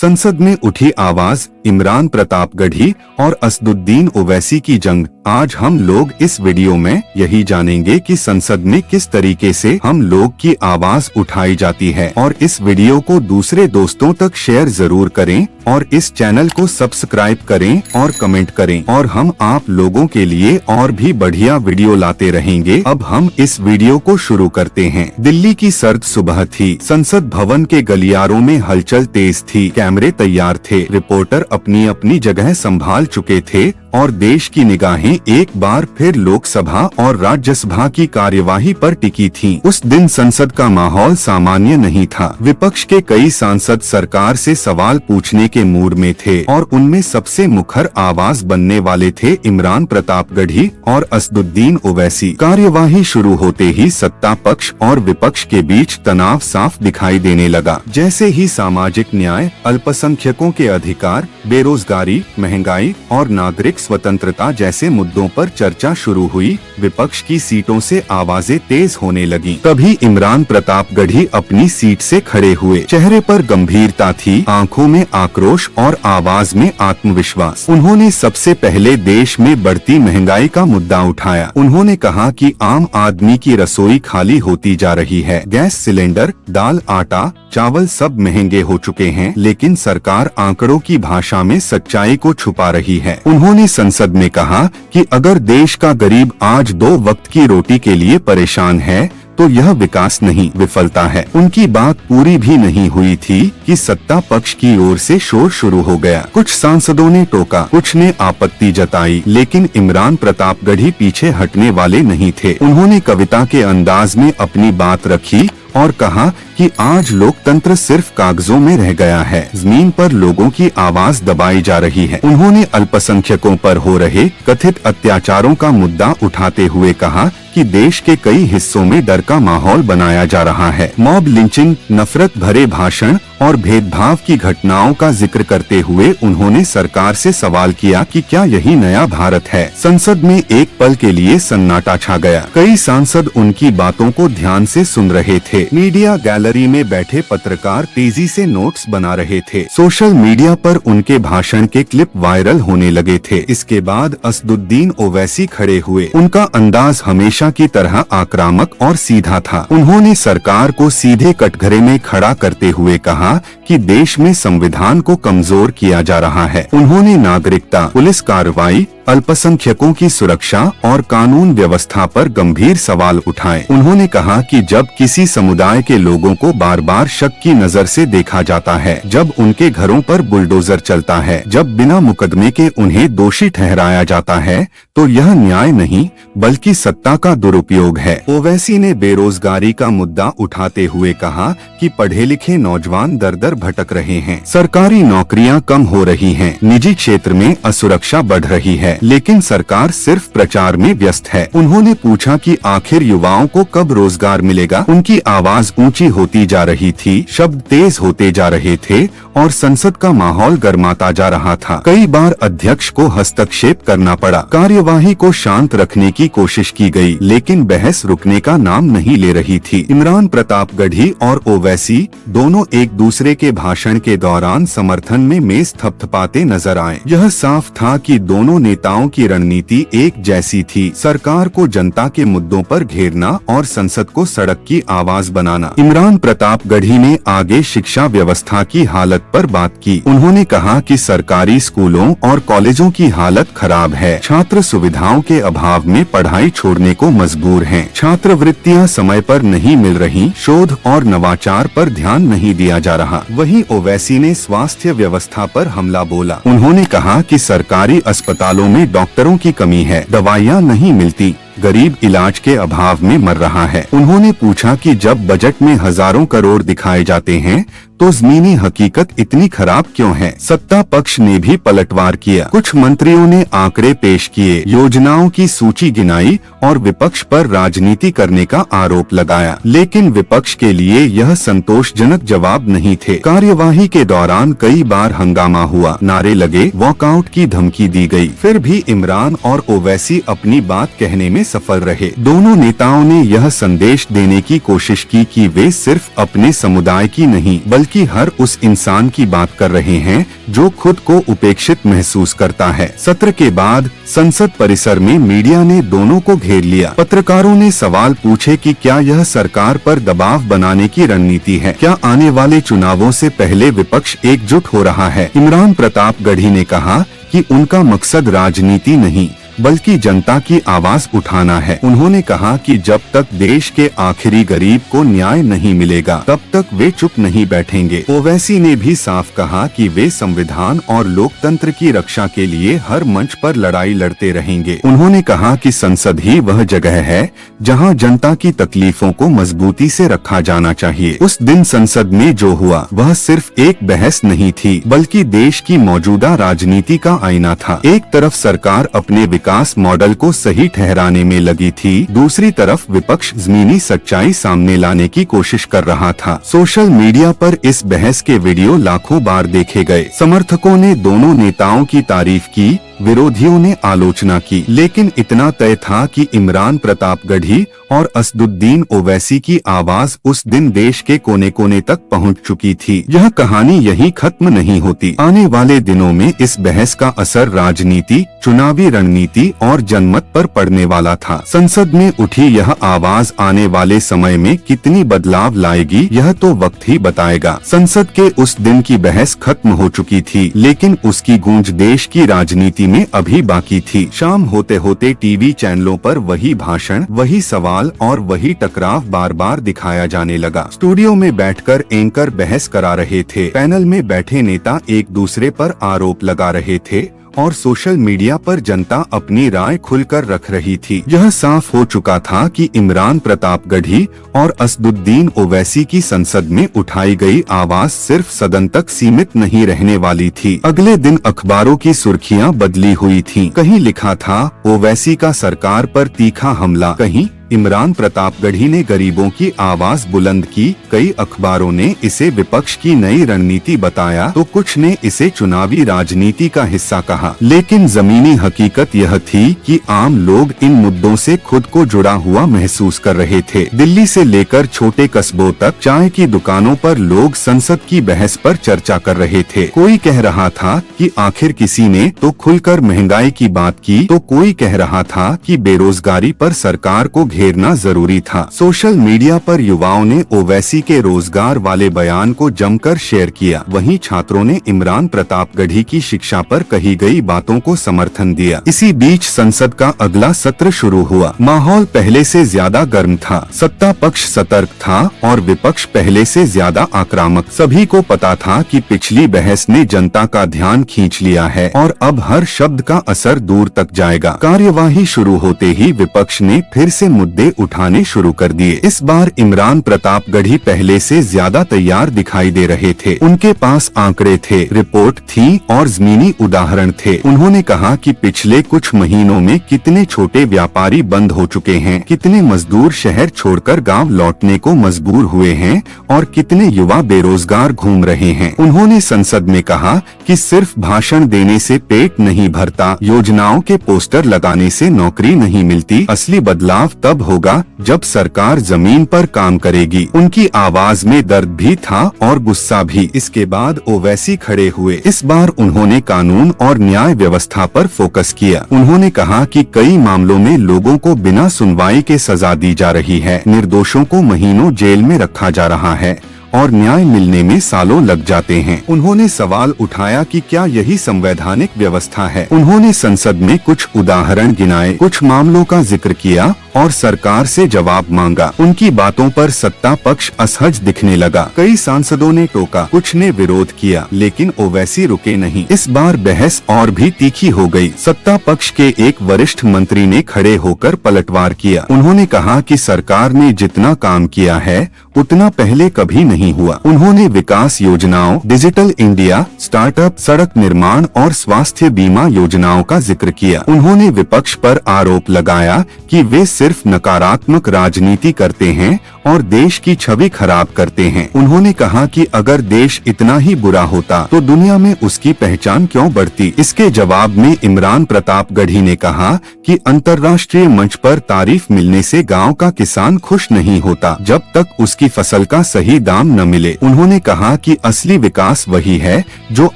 संसद में उठी आवाज, इमरान प्रतापगढ़ी और असदुद्दीन ओवैसी की जंग। आज हम लोग इस वीडियो में यही जानेंगे कि संसद में किस तरीके से हम लोग की आवाज उठाई जाती है, और इस वीडियो को दूसरे दोस्तों तक शेयर जरूर करें और इस चैनल को सब्सक्राइब करें और कमेंट करें, और हम आप लोगों के लिए और भी बढ़िया वीडियो लाते रहेंगे। अब हम इस वीडियो को शुरू करते हैं। दिल्ली की सर्द सुबह थी। संसद भवन के गलियारों में हलचल तेज थी। कैमरे तैयार थे, रिपोर्टर अपनी अपनी जगह संभाल चुके थे और देश की निगाहें एक बार फिर लोकसभा और राज्यसभा की कार्यवाही पर टिकी थीं। उस दिन संसद का माहौल सामान्य नहीं था। विपक्ष के कई सांसद सरकार से सवाल पूछने के मूड में थे और उनमें सबसे मुखर आवाज बनने वाले थे इमरान प्रतापगढ़ी और असदुद्दीन ओवैसी। कार्यवाही शुरू होते ही सत्ता पक्ष और विपक्ष के बीच तनाव साफ दिखाई देने लगा। जैसे ही सामाजिक न्याय, अल्पसंख्यकों के अधिकार, बेरोजगारी, महंगाई और नागरिक स्वतंत्रता जैसे मुद्दों पर चर्चा शुरू हुई, विपक्ष की सीटों से आवाजें तेज होने लगीं। तभी इमरान प्रतापगढ़ी अपनी सीट से खड़े हुए। चेहरे पर गंभीरता थी, आंखों में आक्रोश और आवाज में आत्मविश्वास। उन्होंने सबसे पहले देश में बढ़ती महंगाई का मुद्दा उठाया। उन्होंने कहा कि आम आदमी की रसोई खाली होती जा रही है। गैस सिलेंडर, दाल, आटा, चावल सब महंगे हो चुके हैं, लेकिन सरकार आंकड़ों की भाषा में सच्चाई को छुपा रही है। उन्होंने संसद में कहा कि अगर देश का गरीब आज 2 वक्त की रोटी के लिए परेशान है तो यह विकास नहीं, विफलता है। उनकी बात पूरी भी नहीं हुई थी कि सत्ता पक्ष की ओर से शोर शुरू हो गया। कुछ सांसदों ने टोका, कुछ ने आपत्ति जताई, लेकिन इमरान प्रतापगढ़ी पीछे हटने वाले नहीं थे। उन्होंने कविता के अंदाज में अपनी बात रखी और कहा कि आज लोकतंत्र सिर्फ कागजों में रह गया है, जमीन पर लोगों की आवाज दबाई जा रही है। उन्होंने अल्पसंख्यकों पर हो रहे कथित अत्याचारों का मुद्दा उठाते हुए कहा कि देश के कई हिस्सों में डर का माहौल बनाया जा रहा है। मॉब लिंचिंग, नफरत भरे भाषण और भेदभाव की घटनाओं का जिक्र करते हुए उन्होंने सरकार से सवाल किया कि क्या यही नया भारत है। संसद में एक पल के लिए सन्नाटा छा गया। कई सांसद उनकी बातों को ध्यान से सुन रहे थे। मीडिया गैलरी में बैठे पत्रकार तेजी से नोट्स बना रहे थे। सोशल मीडिया पर उनके भाषण के क्लिप वायरल होने लगे थे। इसके बाद असदुद्दीन ओवैसी खड़े हुए। उनका अंदाज हमेशा की तरह आक्रामक और सीधा था। उन्होंने सरकार को सीधे कटघरे में खड़ा करते हुए कहा कि देश में संविधान को कमजोर किया जा रहा है। उन्होंने नागरिकता, पुलिस कार्रवाई, अल्पसंख्यकों की सुरक्षा और कानून व्यवस्था पर गंभीर सवाल उठाए। उन्होंने कहा कि जब किसी समुदाय के लोगों को बार बार शक की नजर से देखा जाता है, जब उनके घरों पर बुलडोजर चलता है, जब बिना मुकदमे के उन्हें दोषी ठहराया जाता है, तो यह न्याय नहीं बल्कि सत्ता का दुरुपयोग है। ओवैसी ने बेरोजगारी का मुद्दा उठाते हुए कहा कि पढ़े लिखे नौजवान दर दर भटक रहे हैं, सरकारी नौकरियां कम हो रही हैं, निजी क्षेत्र में असुरक्षा बढ़ रही है, लेकिन सरकार सिर्फ प्रचार में व्यस्त है। उन्होंने पूछा कि आखिर युवाओं को कब रोजगार मिलेगा। उनकी आवाज ऊंची होती जा रही थी, शब्द तेज होते जा रहे थे और संसद का माहौल गर्माता जा रहा था। कई बार अध्यक्ष को हस्तक्षेप करना पड़ा। कार्यवाही को शांत रखने की कोशिश की गई, लेकिन बहस रुकने का नाम नहीं ले रही थी। इमरान प्रतापगढ़ी और ओवैसी दोनों एक दूसरे के भाषण के दौरान समर्थन में मेज थपथपाते नजर आए। यह साफ था कि दोनों नेताओं की रणनीति एक जैसी थी, सरकार को जनता के मुद्दों पर घेरना और संसद को सड़क की आवाज बनाना। इमरान प्रतापगढ़ी ने आगे शिक्षा व्यवस्था की हालत पर बात की। उन्होंने कहा कि सरकारी स्कूलों और कॉलेजों की हालत खराब है, छात्र सुविधाओं के अभाव में पढ़ाई छोड़ने को मजबूर हैं, छात्रवृत्तियां समय पर नहीं मिल रही, शोध और नवाचार पर ध्यान नहीं दिया जा रहा। वहीं ओवैसी ने स्वास्थ्य व्यवस्था पर हमला बोला। उन्होंने कहा कि सरकारी अस्पतालों में डॉक्टरों की कमी है, दवाइयां नहीं मिलती, गरीब इलाज के अभाव में मर रहा है। उन्होंने पूछा कि जब बजट में हजारों करोड़ दिखाए जाते हैं तो जमीनी हकीकत इतनी खराब क्यों है। सत्ता पक्ष ने भी पलटवार किया। कुछ मंत्रियों ने आंकड़े पेश किए, योजनाओं की सूची गिनाई और विपक्ष पर राजनीति करने का आरोप लगाया, लेकिन विपक्ष के लिए यह संतोषजनक जवाब नहीं थे। कार्यवाही के दौरान कई बार हंगामा हुआ, नारे लगे, वॉकआउट की धमकी दी गई, फिर भी इमरान और ओवैसी अपनी बात कहने में सफल रहे। दोनों नेताओं ने यह संदेश देने की कोशिश की कि वे सिर्फ अपने समुदाय की नहीं बल्कि बल्कि हर उस इंसान की बात कर रहे हैं जो खुद को उपेक्षित महसूस करता है। सत्र के बाद संसद परिसर में मीडिया ने दोनों को घेर लिया। पत्रकारों ने सवाल पूछे कि क्या यह सरकार पर दबाव बनाने की रणनीति है, क्या आने वाले चुनावों से पहले विपक्ष एकजुट हो रहा है। इमरान प्रतापगढ़ी ने कहा कि उनका मकसद राजनीति नहीं बल्कि जनता की आवाज उठाना है। उन्होंने कहा कि जब तक देश के आखिरी गरीब को न्याय नहीं मिलेगा तब तक वे चुप नहीं बैठेंगे। ओवैसी ने भी साफ कहा कि वे संविधान और लोकतंत्र की रक्षा के लिए हर मंच पर लड़ाई लड़ते रहेंगे। उन्होंने कहा कि संसद ही वह जगह है जहां जनता की तकलीफों को मजबूती से रखा जाना चाहिए। उस दिन संसद में जो हुआ वह सिर्फ एक बहस नहीं थी बल्कि देश की मौजूदा राजनीति का आईना था। एक तरफ सरकार अपने विकास मॉडल को सही ठहराने में लगी थी, दूसरी तरफ विपक्ष जमीनी सच्चाई सामने लाने की कोशिश कर रहा था। सोशल मीडिया पर इस बहस के वीडियो लाखों बार देखे गए। समर्थकों ने दोनों नेताओं की तारीफ की, विरोधियों ने आलोचना की, लेकिन इतना तय था कि इमरान प्रतापगढ़ी और असदुद्दीन ओवैसी की आवाज उस दिन देश के कोने कोने तक पहुंच चुकी थी। यह कहानी यहीं खत्म नहीं होती। आने वाले दिनों में इस बहस का असर राजनीति, चुनावी रणनीति और जनमत पर पड़ने वाला था। संसद में उठी यह आवाज आने वाले समय में कितनी बदलाव लाएगी यह तो वक्त ही बताएगा। संसद के उस दिन की बहस खत्म हो चुकी थी, लेकिन उसकी गूंज देश की राजनीति में अभी बाकी थी। शाम होते होते टीवी चैनलों पर वही भाषण, वही सवाल और वही टकराव बार बार दिखाया जाने लगा। स्टूडियो में बैठकर एंकर बहस करा रहे थे, पैनल में बैठे नेता एक दूसरे पर आरोप लगा रहे थे और सोशल मीडिया पर जनता अपनी राय खुलकर रख रही थी। यह साफ हो चुका था कि इमरान प्रतापगढ़ी और असदुद्दीन ओवैसी की संसद में उठाई गई आवाज सिर्फ सदन तक सीमित नहीं रहने वाली थी। अगले दिन अखबारों की सुर्खियां बदली हुई थीं। कहीं लिखा था ओवैसी का सरकार पर तीखा हमला, कहीं इमरान प्रतापगढ़ी ने गरीबों की आवाज बुलंद की। कई अखबारों ने इसे विपक्ष की नई रणनीति बताया तो कुछ ने इसे चुनावी राजनीति का हिस्सा कहा। लेकिन जमीनी हकीकत यह थी कि आम लोग इन मुद्दों से खुद को जुड़ा हुआ महसूस कर रहे थे। दिल्ली से लेकर छोटे कस्बों तक चाय की दुकानों पर लोग संसद की बहस पर चर्चा कर रहे थे। कोई कह रहा था कि आखिर किसी ने तो खुलकर महंगाई की बात की, तो कोई कह रहा था कि बेरोजगारी पर सरकार को घेरना जरूरी था। सोशल मीडिया पर युवाओं ने ओवैसी के रोजगार वाले बयान को जमकर शेयर किया। वहीं छात्रों ने इमरान प्रतापगढ़ी की शिक्षा पर कही गई बातों को समर्थन दिया। इसी बीच संसद का अगला सत्र शुरू हुआ। माहौल पहले से ज्यादा गर्म था। सत्ता पक्ष सतर्क था और विपक्ष पहले से ज्यादा आक्रामक। सभी को पता था कि पिछली बहस ने जनता का ध्यान खींच लिया है और अब हर शब्द का असर दूर तक जाएगा। कार्यवाही शुरू होते ही विपक्ष ने फिर से मुद्दे उठाने शुरू कर दिए। इस बार इमरान प्रतापगढ़ी पहले से ज्यादा तैयार दिखाई दे रहे थे। उनके पास आंकड़े थे, रिपोर्ट थी और जमीनी उदाहरण थे। उन्होंने कहा कि पिछले कुछ महीनों में कितने छोटे व्यापारी बंद हो चुके हैं, कितने मजदूर शहर छोड़कर गांव लौटने को मजबूर हुए हैं और कितने युवा बेरोजगार घूम रहे हैं। उन्होंने संसद में कहा कि सिर्फ भाषण देने से पेट नहीं भरता, योजनाओं के पोस्टर लगाने से नौकरी नहीं मिलती, असली बदलाव तब होगा जब सरकार जमीन पर काम करेगी। उनकी आवाज में दर्द भी था और गुस्सा भी। इसके बाद ओवैसी खड़े हुए। इस बार उन्होंने कानून और न्याय व्यवस्था पर फोकस किया। उन्होंने कहा कि कई मामलों में लोगों को बिना सुनवाई के सजा दी जा रही है, निर्दोषों को महीनों जेल में रखा जा रहा है और न्याय मिलने में सालों लग जाते हैं। उन्होंने सवाल उठाया कि क्या यही संवैधानिक व्यवस्था है। उन्होंने संसद में कुछ उदाहरण गिनाए, कुछ मामलों का जिक्र किया और सरकार से जवाब मांगा। उनकी बातों पर सत्ता पक्ष असहज दिखने लगा। कई सांसदों ने टोका, कुछ ने विरोध किया, लेकिन ओवैसी रुके नहीं। इस बार बहस और भी तीखी हो गई। सत्ता पक्ष के एक वरिष्ठ मंत्री ने खड़े होकर पलटवार किया। उन्होंने कहा कि सरकार ने जितना काम किया है उतना पहले कभी नहीं हुआ। उन्होंने विकास योजनाओं, डिजिटल इंडिया, स्टार्टअप, सड़क निर्माण और स्वास्थ्य बीमा योजनाओं का जिक्र किया। उन्होंने विपक्ष पर आरोप लगाया कि वे सिर्फ नकारात्मक राजनीति करते हैं और देश की छवि खराब करते हैं। उन्होंने कहा कि अगर देश इतना ही बुरा होता तो दुनिया में उसकी पहचान क्यों बढ़ती। इसके जवाब में इमरान प्रतापगढ़ी ने कहा कि अंतर्राष्ट्रीय मंच पर तारीफ मिलने से गांव का किसान खुश नहीं होता जब तक उसकी फसल का सही दाम न मिले। उन्होंने कहा कि असली विकास वही है जो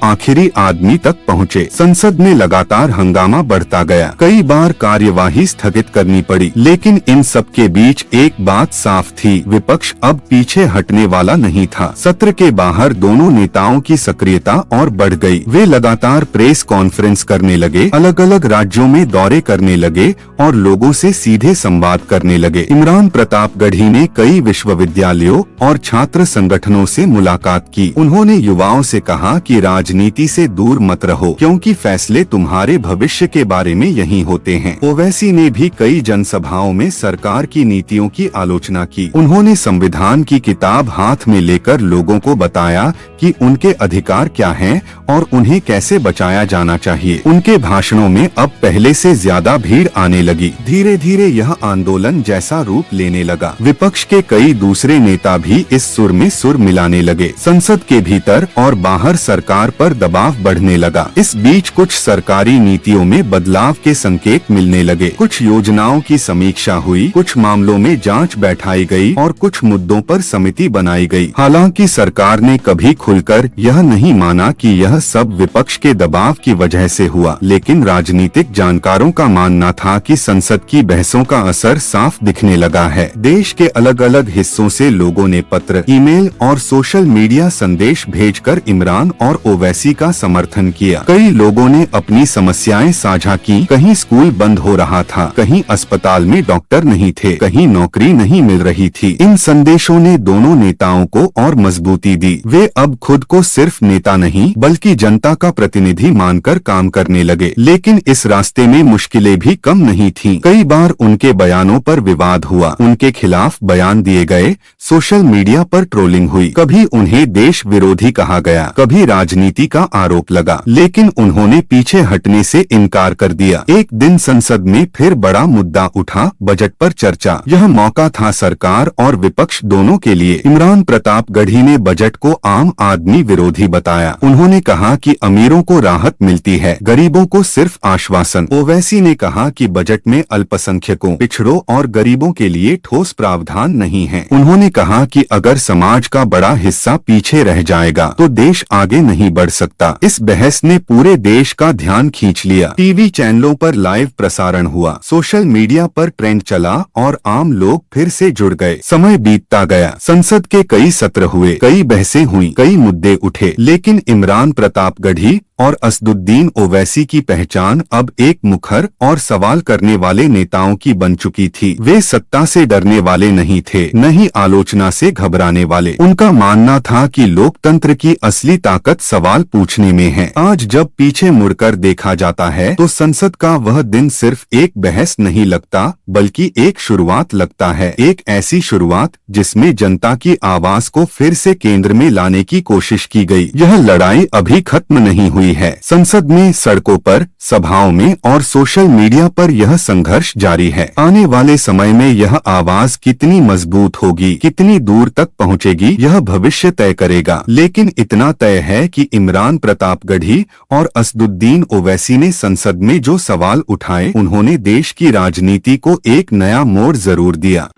आखिरी आदमी तक पहुँचे। संसद में लगातार हंगामा बढ़ता गया, कई बार कार्यवाही स्थगित करनी पड़ी, लेकिन इन सब के बीच एक बात साफ थी, विपक्ष अब पीछे हटने वाला नहीं था। सत्र के बाहर दोनों नेताओं की सक्रियता और बढ़ गई। वे लगातार प्रेस कॉन्फ्रेंस करने लगे, अलग अलग राज्यों में दौरे करने लगे और लोगों से सीधे संवाद करने लगे। इमरान प्रतापगढ़ी ने कई विश्वविद्यालयों और छात्र संगठनों से मुलाकात की। उन्होंने युवाओं से कहा कि राजनीति से दूर मत रहो, क्योंकि फैसले तुम्हारे भविष्य के बारे में यही होते हैं। ओवैसी ने भी कई जनसभाओं में सरकार की नीतियों की आलोचना की। उन्होंने संविधान की किताब हाथ में लेकर लोगों को बताया कि उनके अधिकार क्या हैं और उन्हें कैसे बचाया जाना चाहिए। उनके भाषणों में अब पहले से ज्यादा भीड़ आने लगी। धीरे धीरे यह आंदोलन जैसा रूप लेने लगा। विपक्ष के कई दूसरे नेता भी इस सुर में सुर मिलाने लगे। संसद के भीतर और बाहर सरकार पर दबाव बढ़ने लगा। इस बीच कुछ सरकारी नीतियों में बदलाव के संकेत मिलने लगे। कुछ योजनाओं की समीक्षा हुई, कुछ मामलों में जांच बैठाई गई और कुछ मुद्दों पर समिति बनाई गई। हालांकि सरकार ने कभी खुलकर यह नहीं माना कि यह सब विपक्ष के दबाव की वजह से हुआ, लेकिन राजनीतिक जानकारों का मानना था कि संसद की बहसों का असर साफ दिखने लगा है। देश के अलग अलग हिस्सों से लोगों ने पत्र, ईमेल और सोशल मीडिया संदेश भेजकर इमरान और ओवैसी का समर्थन किया। कई लोगों ने अपनी समस्याएं साझा की। कहीं स्कूल बंद हो रहा था, कहीं अस्पताल में डॉक्टर नहीं थे, कहीं नौकरी नहीं मिल रही थी। इन संदेशों ने दोनों नेताओं को और मजबूती दी। वे अब खुद को सिर्फ नेता नहीं बल्कि जनता का प्रतिनिधि मानकर काम करने लगे। लेकिन इस रास्ते में मुश्किलें भी कम नहीं थीं। कई बार उनके बयानों पर विवाद हुआ, उनके खिलाफ बयान दिए गए, सोशल मीडिया पर ट्रोलिंग हुई। कभी उन्हें देश विरोधी कहा गया, कभी राजनीति का आरोप लगा, लेकिन उन्होंने पीछे हटने से इनकार कर दिया। एक दिन संसद में फिर बड़ा मुद्दा उठा, बजट पर चर्चा। यह मौका था सरकार और विपक्ष दोनों के लिए। इमरान प्रतापगढ़ी ने बजट को आम आदमी विरोधी बताया। उन्होंने कहा कि अमीरों को राहत मिलती है, गरीबों को सिर्फ आश्वासन। ओवैसी ने कहा कि बजट में अल्पसंख्यकों, पिछड़ों और गरीबों के लिए ठोस प्रावधान नहीं है। उन्होंने कहा कि अगर समाज का बड़ा हिस्सा पीछे रह जाएगा तो देश आगे नहीं बढ़ सकता। इस बहस ने पूरे देश का ध्यान खींच लिया। टीवी चैनलों पर लाइव प्रसारण हुआ, सोशल मीडिया पर ट्रेंड चला और आम लोग फिर से जुड़ गए। समय बीतता गया, संसद के कई सत्र हुए, कई बहसें हुई, कई मुद्दे उठे, लेकिन इमरान प्रतापगढ़ी और असदुद्दीन ओवैसी की पहचान अब एक मुखर और सवाल करने वाले नेताओं की बन चुकी थी। वे सत्ता से डरने वाले नहीं थे, न ही आलोचना से घबराने वाले। उनका मानना था कि लोकतंत्र की असली ताकत सवाल पूछने में है। आज जब पीछे मुड़कर देखा जाता है तो संसद का वह दिन सिर्फ एक बहस नहीं लगता बल्कि एक शुरुआत लगता है। एक ऐसी शुरुआत जिसमें जनता की आवाज को फिर से केंद्र में लाने की कोशिश की गई। यह लड़ाई अभी खत्म नहीं हुई है। संसद में, सड़कों पर, सभाओं में और सोशल मीडिया पर यह संघर्ष जारी है। आने वाले समय में यह आवाज कितनी मजबूत होगी, कितनी दूर तक पहुंचेगी, यह भविष्य तय करेगा। लेकिन इतना तय है कि इमरान प्रतापगढ़ी और असदुद्दीन ओवैसी ने संसद में जो सवाल उठाए, उन्होंने देश की राजनीति को एक नया मोड़ जरूर दिया।